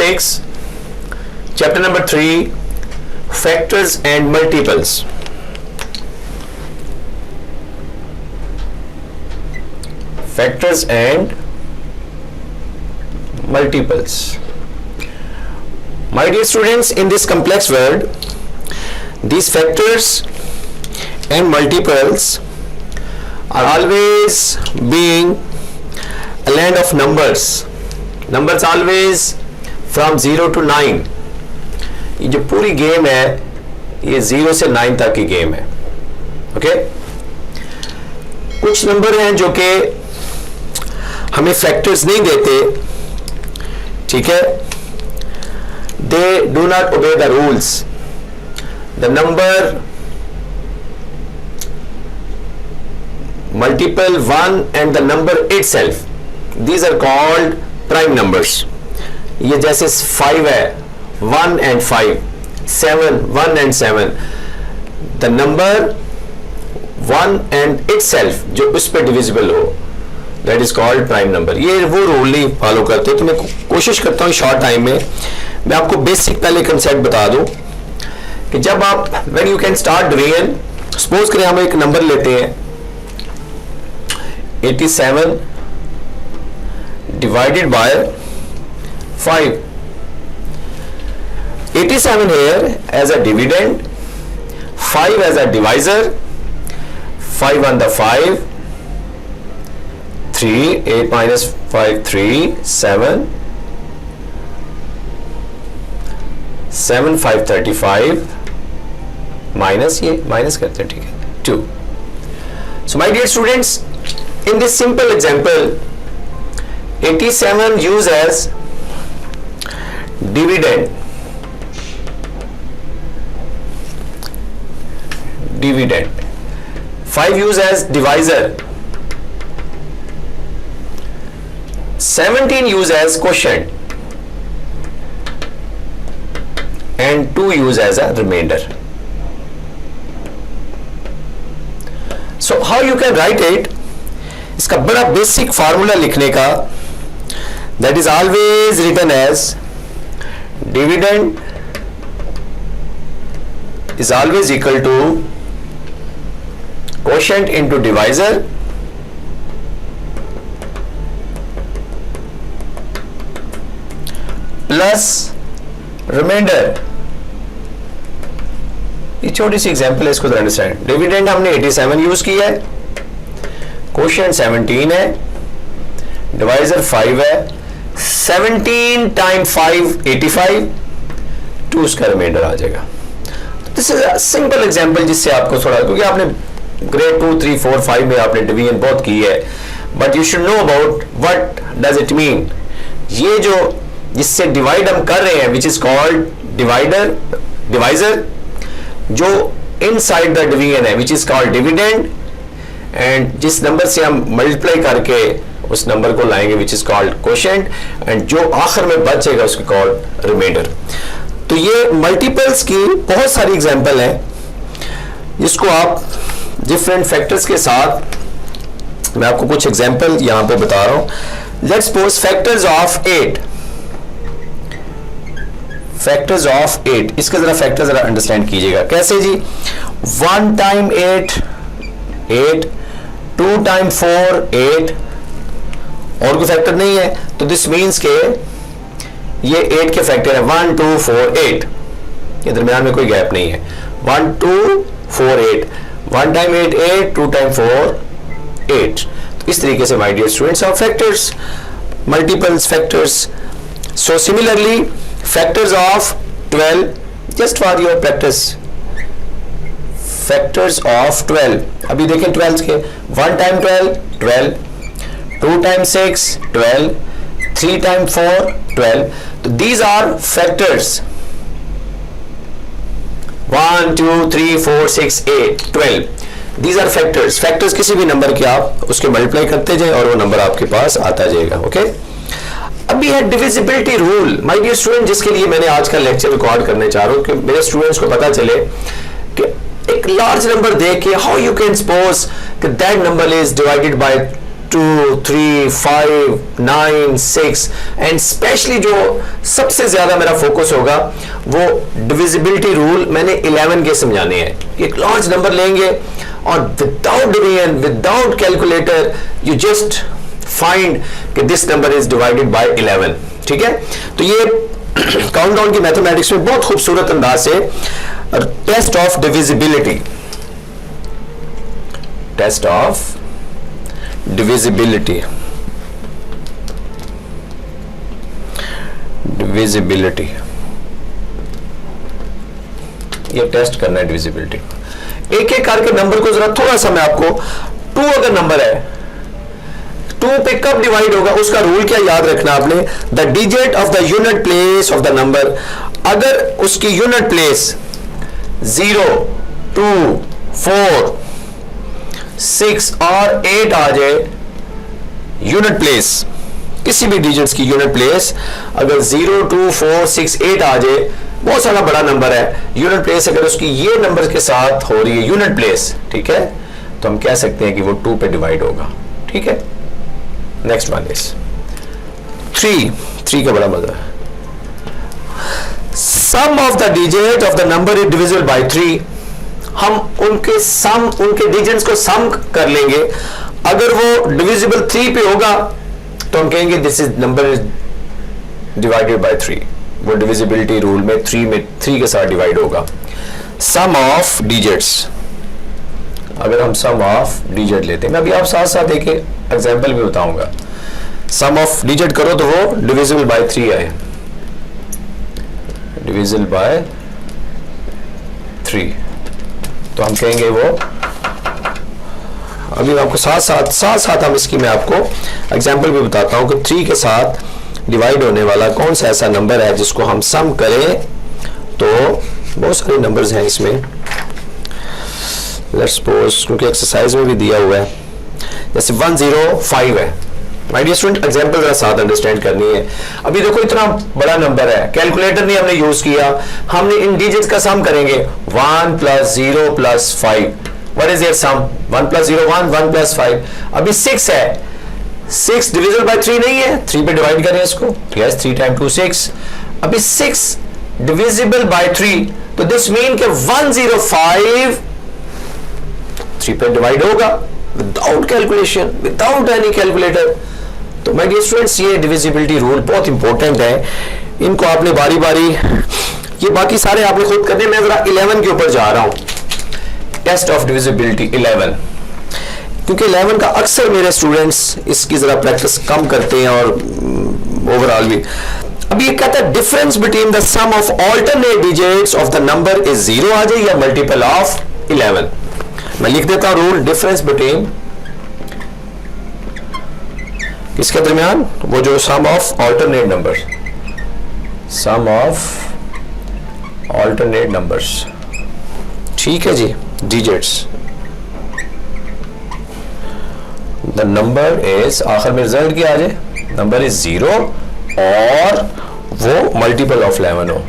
6, chapter number 3, factors and multiples. Factors and multiples. My dear students, in this complex world, these factors and multiples are always being a land of numbers. Numbers always from 0 to 9. ये जो पूरी game है ये 0 से 9 तक की game है. Okay कुछ नंबर हैं जो कि हमें फैक्टर्स नहीं देते, ठीक है. They do not obey the rules. The number multiple 1 and the number itself, these are called prime numbers. ये जैसे 5 है, 1 and 5, 7, 1 and 7. the number 1 and itself जो उस पर divisible हो, that is called prime number. ये वो रूल नहीं फॉलो करते. तो मैं कोशिश करता हूँ शॉर्ट टाइम में मैं आपको बेसिक पहले कंसेप्ट बता दूं कि जब आप when you can start division, suppose करें हम एक नंबर लेते हैं 87 divided by 5. 87 here as a dividend, 5 as a divisor, 5 on the 5, 3, 8 minus 5, 3, 7, 7, 5, 35, minus ये minus करते हैं, ठीक है, 2. So my dear students, in this simple example, 87 used as dividend. Dividend. 5 used as divisor. 17 used as quotient. And 2 used as a remainder. So how you can write it? इसका बड़ा basic formula लिखने का, that is always written as dividend is always equal to quotient into divisor plus remainder. ये छोटी सी example है, इसको understand. Dividend हमने 87 use किया है, क्वोशिएंट 17 है, डिवाइजर 5 है, 17 टाइम 5 85, 2 उसका रिमाइंडर आ जाएगा. This is a simple example जिससे आपको थोड़ा, क्योंकि आपने ग्रेड 2, 3, 4, 5 में आपने डिवीजन बहुत की है, but you should know about what does it mean. ये जो जिससे डिवाइड हम कर रहे हैं विच इज कॉल्ड डिवाइजर, जो इनसाइड द डिवीजन है which is called dividend, and जिस नंबर से हम मल्टीप्लाई करके उस नंबर को लाएंगे which is called quotient, and जो आखिर में बचेगा उसको कॉल्ड रिमाइंडर. तो ये मल्टीपल्स की बहुत सारी एग्जांपल है जिसको आप डिफरेंट फैक्टर्स के साथ, मैं आपको कुछ एग्जांपल यहां पे बता रहा हूं. Let's suppose factors of 8. Factors of 8, इसका जरा फैक्टर जरा अंडरस्टैंड कीजिएगा. कैसे जी? 1 टाइम 8 8, 2 टाइम 4 8, और कोई फैक्टर नहीं है, तो दिस मीन्स के ये 8 के फैक्टर है 1 2 4 8, ये दरमियान में कोई गैप नहीं है. 1 2 4 8, 1 टाइम 8 8, 2 टाइम 4 8. तो इस तरीके से my dear students of factors, multiples factors. So similarly factors of 12, just for your practice, factors of 12. अभी देखें 12 के, 1 टाइम 12 12, 2 टाइम 6 12, 3 टाइम 4 12. तो these are factors. 1 2 3 4 6 8 12, these are factors. Factors किसी भी नंबर के आप उसके मल्टीप्लाई करते जाए और वो नंबर आपके पास आता जाएगा. ओके अभी है divisibility rule. My dear student, जिसके लिए मैंने आज का लेक्चर रिकॉर्ड करने चाह रहा हूं कि मेरे स्टूडेंट्स को पता चले कि एक लार्ज नंबर देख के हाउ यू कैन सपोज कि that number is divided bye 2 3 5 9 6 and specially जो सबसे ज्यादा मेरा फोकस होगा वो डिविजिबिलिटी रूल मैंने 11 के समझाने हैं। एक लार्ज नंबर लेंगे और without division without calculator you just find कि this number is divided by 11। ठीक है, तो ये काउंटडाउन की मैथमेटिक्स में बहुत खूबसूरत अंदाज से test of divisibility, test of divisibility, divisibility, ये टेस्ट करना है डिविजिबिलिटी। एक एक करके नंबर को जरा थोड़ा सा मैं आपको 2 अगर नंबर है 2 पे कब डिवाइड होगा उसका रूल क्या याद रखना आपने, the digit of the unit place of the number, अगर उसकी यूनिट प्लेस 0 2 4 6 और 8 आ जाए, यूनिट प्लेस किसी भी डिजिट्स की यूनिट प्लेस अगर 0 2 4 6 8 आ जाए, बहुत सारा बड़ा नंबर है, यूनिट प्लेस अगर उसकी ये नंबर के साथ हो रही है यूनिट प्लेस, ठीक है, तो हम कह सकते हैं कि वो 2 पे डिवाइड होगा। ठीक है, नेक्स्ट वन इज 3 का बड़ा मजा है, sum of the digit of the number is divisible by 3। हम उनके डिजिट्स को सम कर लेंगे, अगर वो डिविजिबल 3 पे होगा तो हम कहेंगे this is number is divided bye 3। वो डिविजिबिलिटी रूल में 3 के साथ डिवाइड होगा। सम ऑफ डिजिट्स, अगर हम सम ऑफ डिजिट लेते हैं, मैं अभी आप साथ साथ एक एग्जांपल भी बताऊंगा, सम ऑफ डिजिट करो तो वो डिविजिबल बाय 3 आए, डिविजिबल बाय 3, तो हम कहेंगे वो, अभी आपको साथ हम इसकी मैं आपको एग्जांपल भी बताता हूं कि 3 के साथ डिवाइड होने वाला कौन सा ऐसा नंबर है जिसको हम सम करें, तो बहुत सारे नंबर्स हैं इसमें, लेट्स सपोज, क्योंकि एक्सरसाइज में भी दिया हुआ है, जैसे 105 है। माय डियर स्टूडेंट, एग्जांपल जरा साथ अंडरस्टैंड करनी है। अभी देखो इतना बड़ा नंबर है, कैलकुलेटर नहीं हमने यूज किया, हमने इन डिजिट्स का सम करेंगे, 1 + 0 + 5, व्हाट इज योर सम, 1 + 0 1 1 + 5। अभी 6 है, 6 डिविजिबल बाय 3 नहीं है, 3 पे डिवाइड करें इसको, यस 3 × 2 6। अभी 6 डिविजिबल बाय 3, तो दिस मीन कि 105 3 पे डिवाइड होगा without calculation, without any calculator. तो माय डियर स्टूडेंट्स, ये डिविजिबिलिटी रूल बहुत इंपॉर्टेंट है, इनको आपने बारी बारी, ये बाकी सारे आपने खुद करने, मैं जरा 11 के ऊपर जा रहा हूं, टेस्ट ऑफ डिविजिबिलिटी 11, क्योंकि 11 का अक्सर मेरे स्टूडेंट्स इसकी जरा प्रैक्टिस कम करते हैं और ओवरऑल भी। अब ये कहता है difference between the sum of alternate digits of the number is 0 आ जाए या मल्टीपल ऑफ 11। मैं लिख देता हूं रूल, डिफरेंस बिटवीन इसके दरमियान वो जो sum of alternate numbers, sum of alternate numbers, ठीक है जी, डिजिट्स, द नंबर इज, आखिर में रिजल्ट क्या आ जाए, नंबर इज 0 और वो मल्टीपल ऑफ 11 हो।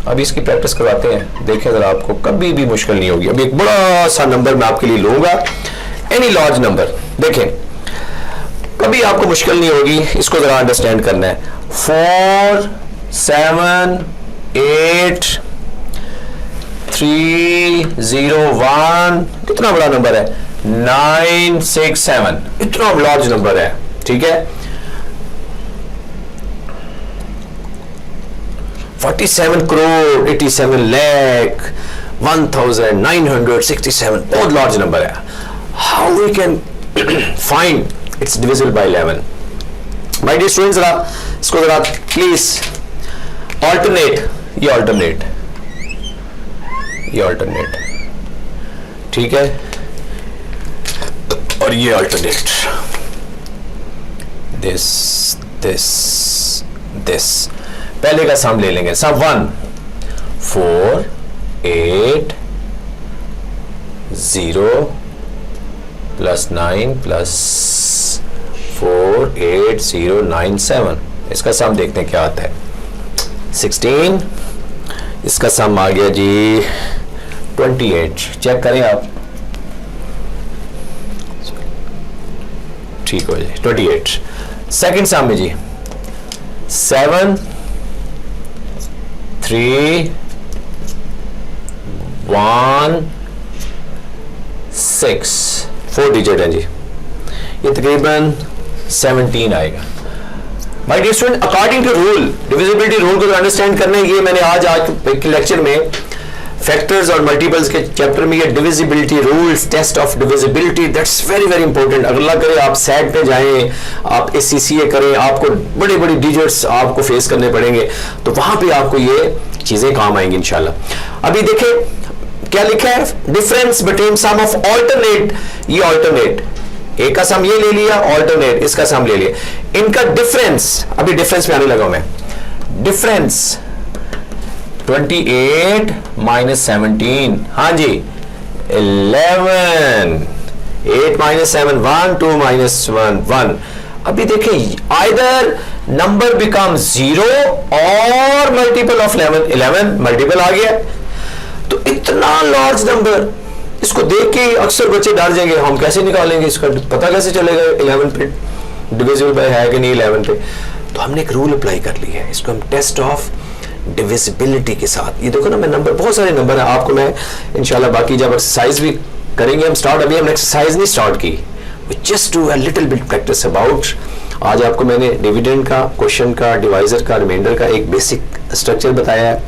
अब इसकी प्रैक्टिस करवाते हैं, देखें जरा, आपको कभी भी मुश्किल नहीं होगी। अभी एक बड़ा सा नंबर मैं आपके लिए लूंगा, एनी लार्ज नंबर, देखें कभी आपको मुश्किल नहीं होगी, इसको जरा अंडरस्टैंड करना है। 4 7 8 3 0 1, कितना बड़ा नंबर है, 9 6 7, इतना लार्ज नंबर है, ठीक है। 47 करोड़ 87 लाख 1967, बहुत लार्ज नंबर है। How we can find its divisible by 11? My dear students, जरा इसको जरा प्लीज ऑल्टरनेट, ये ऑल्टरनेट, ये ऑल्टरनेट, ठीक है, और ये ऑल्टरनेट, दिस दिस दिस। पहले का सम ले लेंगे, सम 1 4 8 0 + 9 + 4 8 0 9 7, इसका सम देखते हैं क्या आता है, 16, इसका सम आ गया जी 28, चेक करें आप, ठीक हो जाए 28। सेकंड सम में जी 7 3 1 6 4 डिजिट है जी, ये तकरीबन 17 आएगा। My dear student, according to rule, divisibility rule को तो अंडरस्टैंड करना है। ये मैंने आज के लेक्चर में फैक्टर्स और मल्टीपल्स के चैप्टर में ये divisibility rules, test of divisibility, that's very very important. अगला करे आप सेट पे जाएं, आप SCCA करें, आपको बड़ी बड़ी डिजिट्स आपको फेस करने पड़ेंगे, तो वहां पे आपको ये चीजें काम आएंगी इंशाल्लाह। अभी देखें क्या लिखा है, difference between sum of alternate, ये ऑल्टरनेट एक का सम ये ले लिया, ऑल्टरनेट इसका सम ले लिया, इनका डिफरेंस, अभी डिफरेंस में आने लगा मैं। डिफरेंस 28 माइनस 17, हाँ जी 11, 8 माइनस 7 1, 2 माइनस 1 1। अभी देखें आइदर नंबर बिकम 0 और मल्टीपल ऑफ 11, 11 मल्टीपल आ गया, तो इतना लार्ज नंबर, इसको देख के अक्सर बच्चे डर जाएंगे, हम कैसे निकालेंगे इसका, पता कैसे चलेगा 11 पे डिविजिबल बाय है कि नहीं 11 पे। तो हमने एक रूल अप्लाई कर लिया है, इसको हम टेस्ट ऑफ डिविजिबिलिटी के साथ। ये देखो ना, मैं नंबर, बहुत सारे नंबर है, आपको मैं इंशाल्लाह बाकी जब एक्सरसाइज भी करेंगे हम स्टार्ट, अभी हमने एक्सरसाइज नहीं स्टार्ट की, we just do a little bit practice about. आज आपको मैंने डिविडेंड का, क्वेश्चन का, डिवाइजर का, रिमाइंडर का एक बेसिक स्ट्रक्चर बताया है,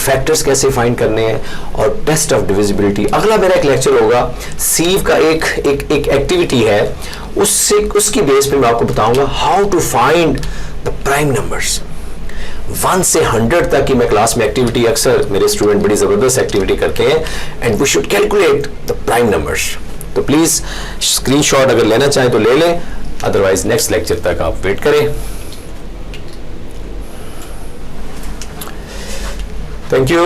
फैक्टर्स कैसे फाइंड करने हैं और टेस्ट ऑफ डिविजिबिलिटी। अगला मेरा एक लेक्चर होगा सीव का, एक एक्टिविटी है, उससे उसकी बेस पे मैं आपको बताऊंगा how to find the prime numbers. 1 से 100 तक की मैं क्लास में एक्टिविटी, अक्सर मेरे स्टूडेंट बड़ी जबरदस्त एक्टिविटी करते हैं, and we should calculate the prime numbers. तो प्लीज स्क्रीनशॉट अगर लेना चाहें तो ले लें, अदरवाइज नेक्स्ट लेक्चर तक आप वेट करें। Thank you.